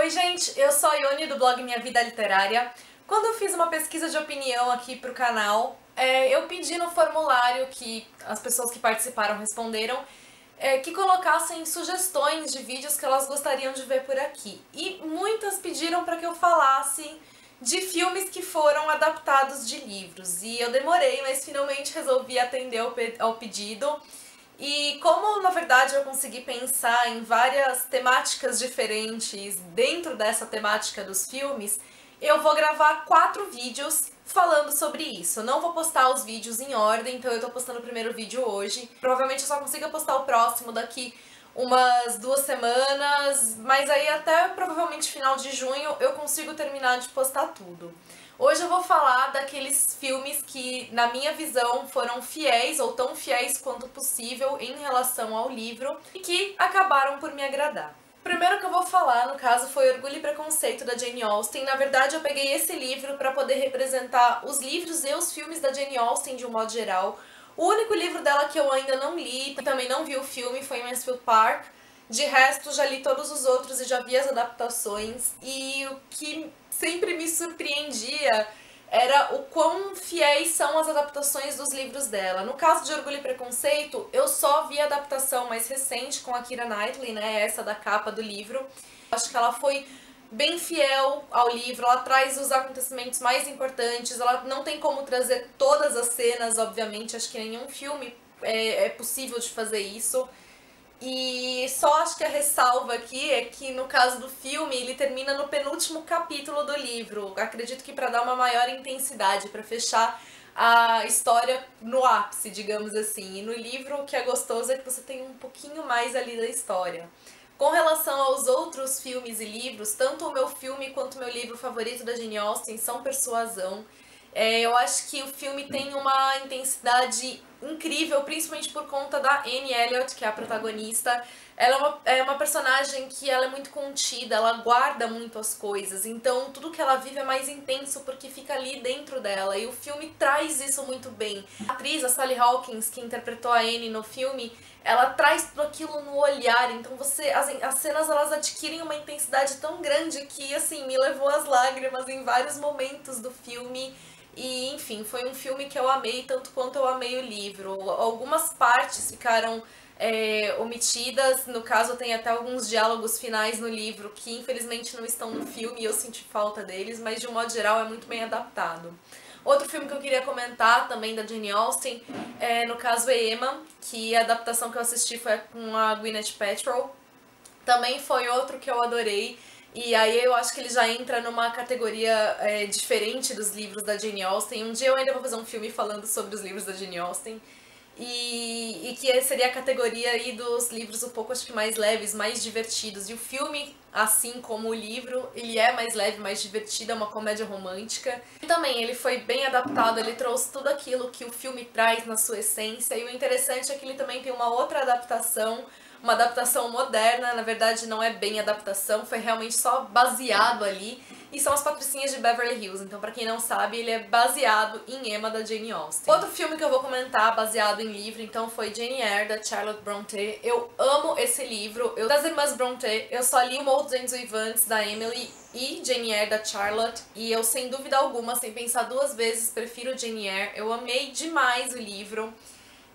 Oi gente, eu sou a Ione do blog Minha Vida Literária. Quando eu fiz uma pesquisa de opinião aqui pro canal, eu pedi no formulário que as pessoas que participaram responderam que colocassem sugestões de vídeos que elas gostariam de ver por aqui. E muitas pediram para que eu falasse de filmes que foram adaptados de livros. E eu demorei, mas finalmente resolvi atender ao pedido. E como, na verdade, eu consegui pensar em várias temáticas diferentes dentro dessa temática dos filmes, eu vou gravar 4 vídeos falando sobre isso. Eu não vou postar os vídeos em ordem, então eu tô postando o primeiro vídeo hoje. Provavelmente eu só consiga postar o próximo daqui umas 2 semanas, mas aí até provavelmente final de junho eu consigo terminar de postar tudo. Hoje eu vou falar daqueles filmes que, na minha visão, foram fiéis ou tão fiéis quanto possível em relação ao livro e que acabaram por me agradar. O primeiro que eu vou falar, no caso, foi Orgulho e Preconceito, da Jane Austen. Na verdade, eu peguei esse livro para poder representar os livros e os filmes da Jane Austen de um modo geral. O único livro dela que eu ainda não li, também não vi o filme, foi Mansfield Park. De resto, já li todos os outros e já vi as adaptações. E o que sempre me surpreendia era o quão fiéis são as adaptações dos livros dela. No caso de Orgulho e Preconceito, eu só vi a adaptação mais recente com a Keira Knightley, né, essa da capa do livro. Acho que ela foi bem fiel ao livro, ela traz os acontecimentos mais importantes, ela não tem como trazer todas as cenas, obviamente, acho que nenhum filme é possível de fazer isso. E só acho que a ressalva aqui é que no caso do filme ele termina no penúltimo capítulo do livro. Acredito que para dar uma maior intensidade, para fechar a história no ápice, digamos assim. E no livro o que é gostoso é que você tem um pouquinho mais ali da história. Com relação aos outros filmes e livros, tanto o meu filme quanto o meu livro favorito da Jane Austen são Persuasão. Eu acho que o filme tem uma intensidade incrível, principalmente por conta da Anne Elliot, que é a protagonista. Ela é uma personagem que ela é muito contida, ela guarda muito as coisas, então tudo que ela vive é mais intenso porque fica ali dentro dela, e o filme traz isso muito bem. A atriz, a Sally Hawkins, que interpretou a Anne no filme, ela traz tudo aquilo no olhar, então as cenas elas adquirem uma intensidade tão grande que, assim, me levou às lágrimas em vários momentos do filme. E, enfim, foi um filme que eu amei tanto quanto eu amei o livro. Algumas partes ficaram omitidas, no caso tem até alguns diálogos finais no livro que infelizmente não estão no filme e eu senti falta deles, mas de um modo geral é muito bem adaptado. Outro filme que eu queria comentar também da Jane Austen no caso é Emma, que a adaptação que eu assisti foi com a Gwyneth Paltrow. Também foi outro que eu adorei. E aí eu acho que ele já entra numa categoria diferente dos livros da Jane Austen. Um dia eu ainda vou fazer um filme falando sobre os livros da Jane Austen. E que seria a categoria aí dos livros um pouco, acho que mais leves, mais divertidos. E o filme, assim como o livro, ele é mais leve, mais divertido, é uma comédia romântica. E também ele foi bem adaptado, ele trouxe tudo aquilo que o filme traz na sua essência. E o interessante é que ele também tem uma outra adaptação, uma adaptação moderna, na verdade não é bem adaptação, foi realmente só baseado ali, e são As Patricinhas de Beverly Hills, então pra quem não sabe, ele é baseado em Emma, da Jane Austen. Outro filme que eu vou comentar baseado em livro, então, foi Jane Eyre, da Charlotte Brontë. Eu amo esse livro, das Irmãs Brontë, eu só li O Morro dos Ventos Uivantes, da Emily, e Jane Eyre, da Charlotte, e eu, sem dúvida alguma, sem pensar 2 vezes, prefiro Jane Eyre. Eu amei demais o livro.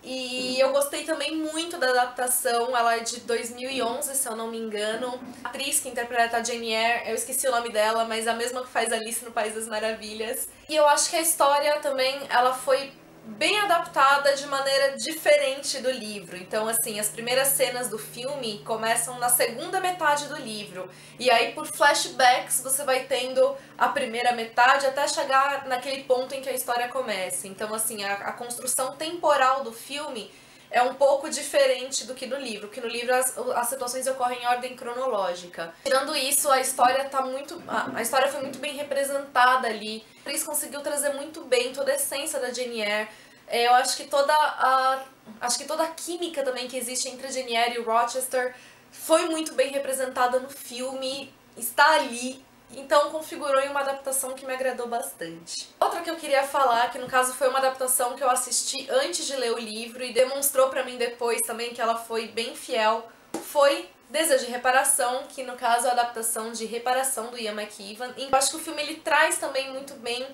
E eu gostei também muito da adaptação, ela é de 2011, se eu não me engano. A atriz que interpreta a Jane Eyre, eu esqueci o nome dela, mas é a mesma que faz Alice no País das Maravilhas. E eu acho que a história também, ela foi bem adaptada de maneira diferente do livro. Então, assim, as primeiras cenas do filme começam na segunda metade do livro. E aí, por flashbacks, você vai tendo a primeira metade até chegar naquele ponto em que a história começa. Então, assim, a construção temporal do filme é um pouco diferente do que no livro, porque no livro as situações ocorrem em ordem cronológica. Tirando isso, a história foi muito bem representada ali. A atriz conseguiu trazer muito bem toda a essência da Jane Eyre. Eu acho que toda a química também que existe entre a Jane Eyre e o Rochester foi muito bem representada no filme, está ali. Então configurou em uma adaptação que me agradou bastante. Outra que eu queria falar, que no caso foi uma adaptação que eu assisti antes de ler o livro e demonstrou pra mim depois também que ela foi bem fiel, foi Desejo de Reparação, que no caso é a adaptação de Reparação do Ian McEwan. E eu acho que o filme ele traz também muito bem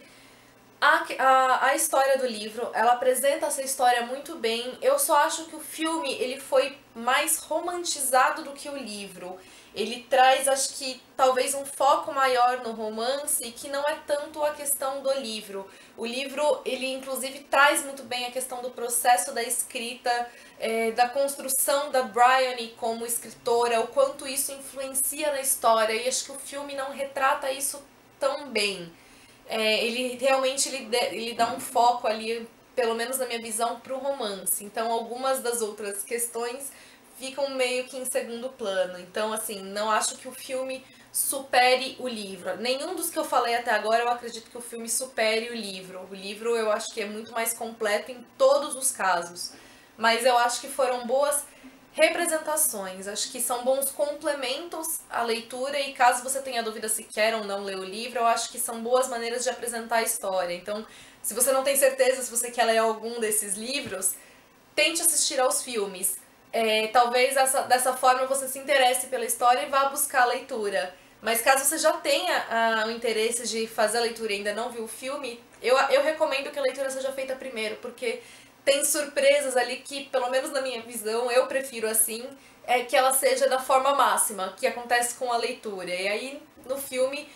a história do livro, ela apresenta essa história muito bem. Eu só acho que o filme ele foi mais romantizado do que o livro. Ele traz, acho que, talvez um foco maior no romance, que não é tanto a questão do livro. O livro, ele inclusive traz muito bem a questão do processo da escrita, da construção da Bryony como escritora, o quanto isso influencia na história, e acho que o filme não retrata isso tão bem. Ele realmente ele dá um foco ali, pelo menos na minha visão, pro romance. Então algumas das outras questões ficam meio que em segundo plano. Então, assim, não acho que o filme supere o livro. Nenhum dos que eu falei até agora eu acredito que o filme supere o livro. O livro eu acho que é muito mais completo em todos os casos. Mas eu acho que foram boas representações, acho que são bons complementos à leitura, e caso você tenha dúvida se quer ou não ler o livro, eu acho que são boas maneiras de apresentar a história. Então, se você não tem certeza se você quer ler algum desses livros, tente assistir aos filmes. Talvez dessa forma você se interesse pela história e vá buscar a leitura. Mas caso você já tenha o interesse de fazer a leitura e ainda não viu o filme, eu recomendo que a leitura seja feita primeiro, porque tem surpresas ali que, pelo menos na minha visão, eu prefiro assim, que ela seja da forma máxima, que acontece com a leitura. E aí, no filme,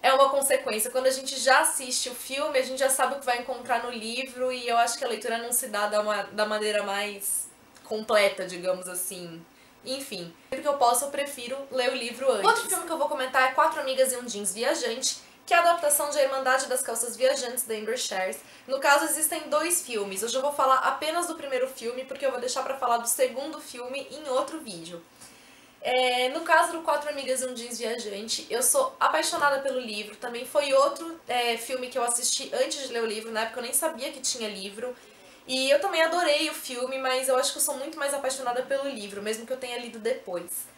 é uma consequência. Quando a gente já assiste o filme, a gente já sabe o que vai encontrar no livro, e eu acho que a leitura não se dá da maneira mais completa, digamos assim. Enfim, sempre que eu posso, eu prefiro ler o livro antes. Outro filme que eu vou comentar é Quatro Amigas e um Jeans Viajante, que é a adaptação de A Irmandade das Calças Viajantes, da Amber Shares. No caso, existem 2 filmes. Hoje eu vou falar apenas do primeiro filme, porque eu vou deixar pra falar do segundo filme em outro vídeo. No caso do Quatro Amigas e um Jeans Viajante, eu sou apaixonada pelo livro. Também foi outro filme que eu assisti antes de ler o livro, na época eu nem sabia que tinha livro. E eu também adorei o filme, mas eu acho que eu sou muito mais apaixonada pelo livro, mesmo que eu tenha lido depois.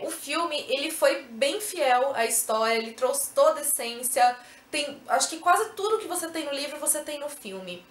O filme, ele foi bem fiel à história, ele trouxe toda a essência, acho que quase tudo que você tem no livro, você tem no filme.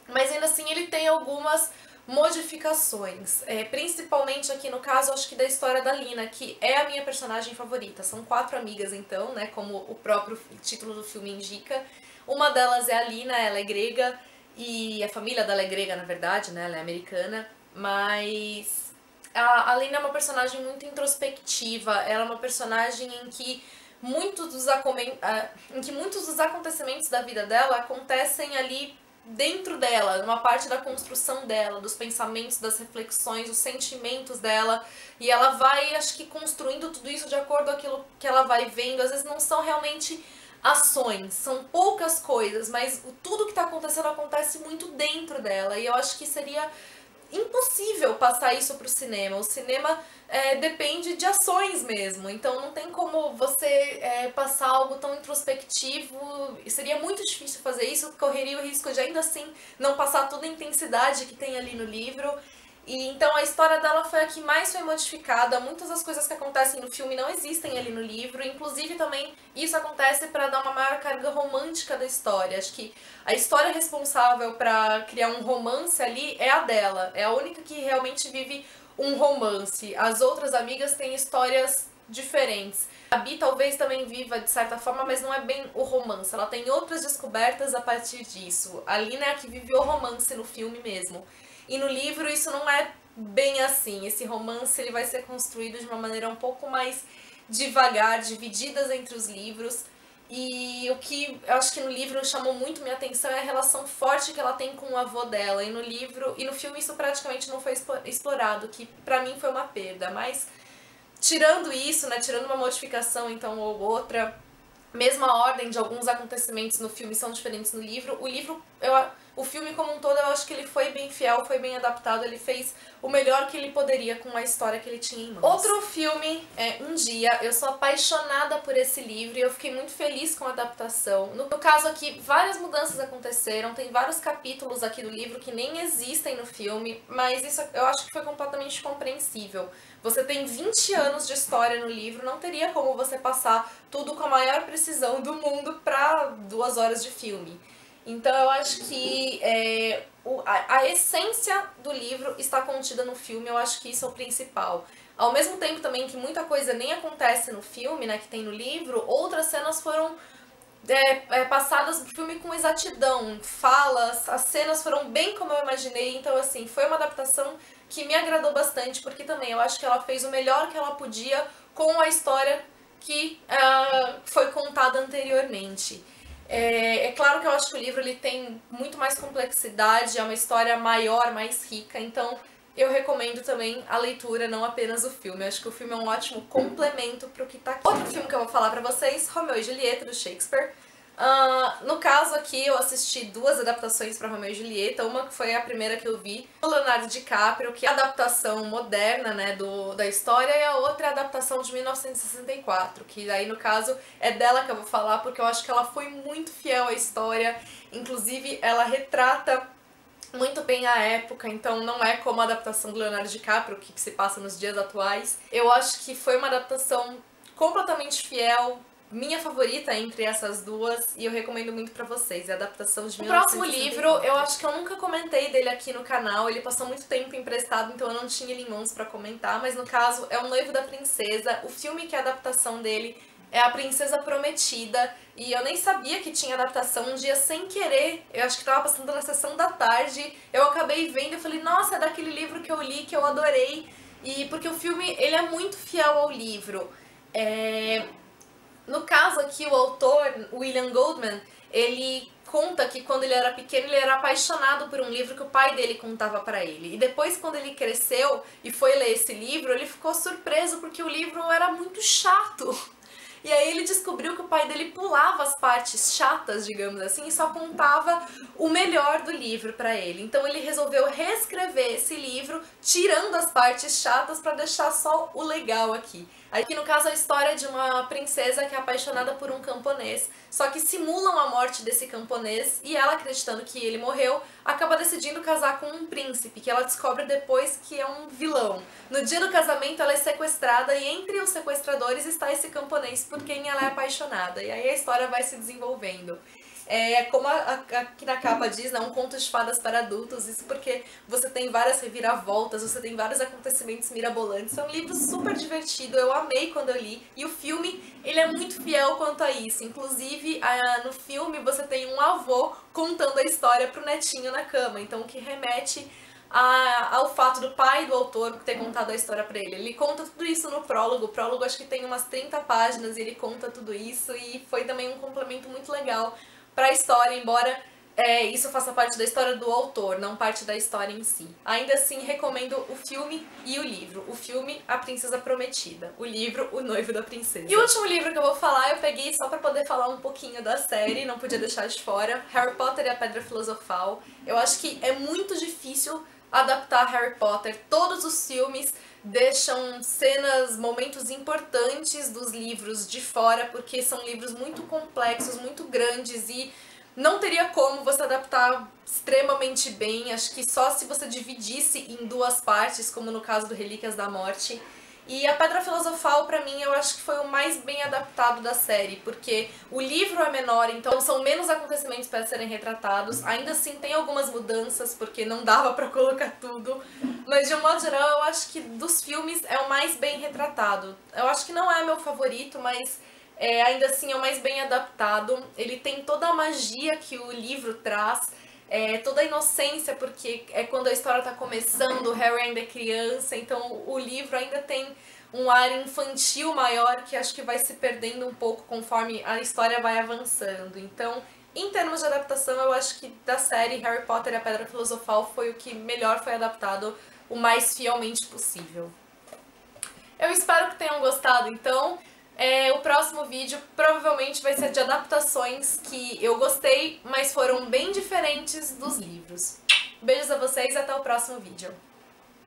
Mas ainda assim, ele tem algumas modificações, principalmente aqui no caso, acho que da história da Lina, que é a minha personagem favorita. São 4 amigas então, né, como o próprio título do filme indica. Uma delas é a Lina, ela é grega, e a família dela é grega, na verdade, né, ela é americana, mas a Lina é uma personagem muito introspectiva, ela é uma personagem em que muitos dos acontecimentos da vida dela acontecem ali dentro dela, numa parte da construção dela, dos pensamentos, das reflexões, dos sentimentos dela, e ela vai, acho que, construindo tudo isso de acordo com aquilo que ela vai vendo. Às vezes não são realmente ações, são poucas coisas, mas tudo que tá acontecendo acontece muito dentro dela, e eu acho que seria impossível passar isso pro cinema. O cinema depende de ações mesmo, então não tem como você passar algo tão introspectivo, seria muito difícil fazer isso, correria o risco de ainda assim não passar toda a intensidade que tem ali no livro. E então a história dela foi a que mais foi modificada. Muitas das coisas que acontecem no filme não existem ali no livro, inclusive também isso acontece para dar uma maior carga romântica da história. Acho que a história responsável para criar um romance ali é a dela, é a única que realmente vive um romance. As outras amigas têm histórias diferentes. A Bi talvez também viva de certa forma, mas não é bem o romance, ela tem outras descobertas a partir disso. A Lina é a que vive o romance no filme mesmo. E no livro isso não é bem assim. Esse romance ele vai ser construído de uma maneira um pouco mais devagar, divididas entre os livros. E o que eu acho que no livro chamou muito minha atenção é a relação forte que ela tem com o avô dela. E no livro e no filme isso praticamente não foi explorado, que pra mim foi uma perda. Mas tirando isso, né, tirando uma modificação então ou outra, mesmo a ordem de alguns acontecimentos no filme são diferentes no livro. O filme como um todo, eu acho que ele foi bem fiel, foi bem adaptado, ele fez o melhor que ele poderia com a história que ele tinha em mãos. Outro filme é Um Dia. Eu sou apaixonada por esse livro e eu fiquei muito feliz com a adaptação. No caso aqui, várias mudanças aconteceram, tem vários capítulos aqui do livro que nem existem no filme, mas isso eu acho que foi completamente compreensível. Você tem 20 anos de história no livro, não teria como você passar tudo com a maior precisão do mundo para 2 horas de filme. Então eu acho que a essência do livro está contida no filme, eu acho que isso é o principal. Ao mesmo tempo também que muita coisa nem acontece no filme, né, que tem no livro, outras cenas foram passadas no filme com exatidão, falas, as cenas foram bem como eu imaginei, então assim, foi uma adaptação que me agradou bastante, porque também eu acho que ela fez o melhor que ela podia com a história que foi contada anteriormente. É claro que eu acho que o livro ele tem muito mais complexidade, é uma história maior, mais rica, então eu recomendo também a leitura, não apenas o filme. Eu acho que o filme é um ótimo complemento pro que tá aqui. Outro filme que eu vou falar pra vocês, Romeu e Julieta, do Shakespeare. No caso aqui, eu assisti duas adaptações pra Romeu e Julieta. Uma que foi a primeira que eu vi, do Leonardo DiCaprio, que é a adaptação moderna, né, da história, e a outra é a adaptação de 1964, que aí, no caso, é dela que eu vou falar, porque eu acho que ela foi muito fiel à história. Inclusive, ela retrata muito bem a época, então não é como a adaptação do Leonardo DiCaprio, que se passa nos dias atuais. Eu acho que foi uma adaptação completamente fiel, minha favorita entre essas duas, e eu recomendo muito pra vocês, é a adaptação de 1964. O próximo livro, eu acho que eu nunca comentei dele aqui no canal, ele passou muito tempo emprestado, então eu não tinha ele em mãos pra comentar, mas no caso é O Noivo da Princesa, o filme que é a adaptação dele é A Princesa Prometida, e eu nem sabia que tinha adaptação. Um dia, sem querer, eu acho que tava passando na sessão da tarde, eu acabei vendo e falei, nossa, é daquele livro que eu li, que eu adorei, e porque o filme, ele é muito fiel ao livro. No caso aqui, o autor, William Goldman, ele conta que quando ele era pequeno ele era apaixonado por um livro que o pai dele contava pra ele. E depois, quando ele cresceu e foi ler esse livro, ele ficou surpreso porque o livro era muito chato. E aí ele descobriu que o pai dele pulava as partes chatas, digamos assim, e só contava o melhor do livro pra ele. Então ele resolveu reescrever esse livro, tirando as partes chatas pra deixar só o legal aqui. Aqui, no caso, a história de uma princesa que é apaixonada por um camponês, só que simulam a morte desse camponês e ela, acreditando que ele morreu, acaba decidindo casar com um príncipe, que ela descobre depois que é um vilão. No dia do casamento, ela é sequestrada e entre os sequestradores está esse camponês por quem ela é apaixonada. E aí a história vai se desenvolvendo. Como aqui na capa diz, né, um conto de fadas para adultos, isso porque você tem várias reviravoltas, você tem vários acontecimentos mirabolantes, é um livro super divertido, eu amei quando eu li, e o filme, ele é muito fiel quanto a isso, inclusive no filme você tem um avô contando a história pro netinho na cama, então o que remete ao fato do pai do autor ter contado a história pra ele. Ele conta tudo isso no prólogo, o prólogo acho que tem umas 30 páginas e ele conta tudo isso, e foi também um complemento muito legal pra história, embora isso faça parte da história do autor, não parte da história em si. Ainda assim, recomendo o filme e o livro. O filme, A Princesa Prometida. O livro, O Noivo da Princesa. E o último livro que eu vou falar, eu peguei só pra poder falar um pouquinho da série, não podia deixar de fora. Harry Potter e a Pedra Filosofal. Eu acho que é muito difícil adaptar Harry Potter. Todos os filmes deixam cenas, momentos importantes dos livros de fora, porque são livros muito complexos, muito grandes e não teria como você adaptar extremamente bem. Acho que só se você dividisse em duas partes, como no caso do Relíquias da Morte. E a Pedra Filosofal, pra mim, eu acho que foi o mais bem adaptado da série, porque o livro é menor, então são menos acontecimentos para serem retratados. Ainda assim, tem algumas mudanças, porque não dava pra colocar tudo. Mas, de um modo geral, eu acho que dos filmes é o mais bem retratado. Eu acho que não é meu favorito, mas ainda assim é o mais bem adaptado. Ele tem toda a magia que o livro traz, toda a inocência, porque é quando a história tá começando, o Harry ainda é criança, então o livro ainda tem um ar infantil maior que acho que vai se perdendo um pouco conforme a história vai avançando. Então, em termos de adaptação, eu acho que da série Harry Potter e a Pedra Filosofal foi o que melhor foi adaptado, o mais fielmente possível. Eu espero que tenham gostado, então. O próximo vídeo provavelmente vai ser de adaptações que eu gostei, mas foram bem diferentes dos livros. Beijos a vocês e até o próximo vídeo.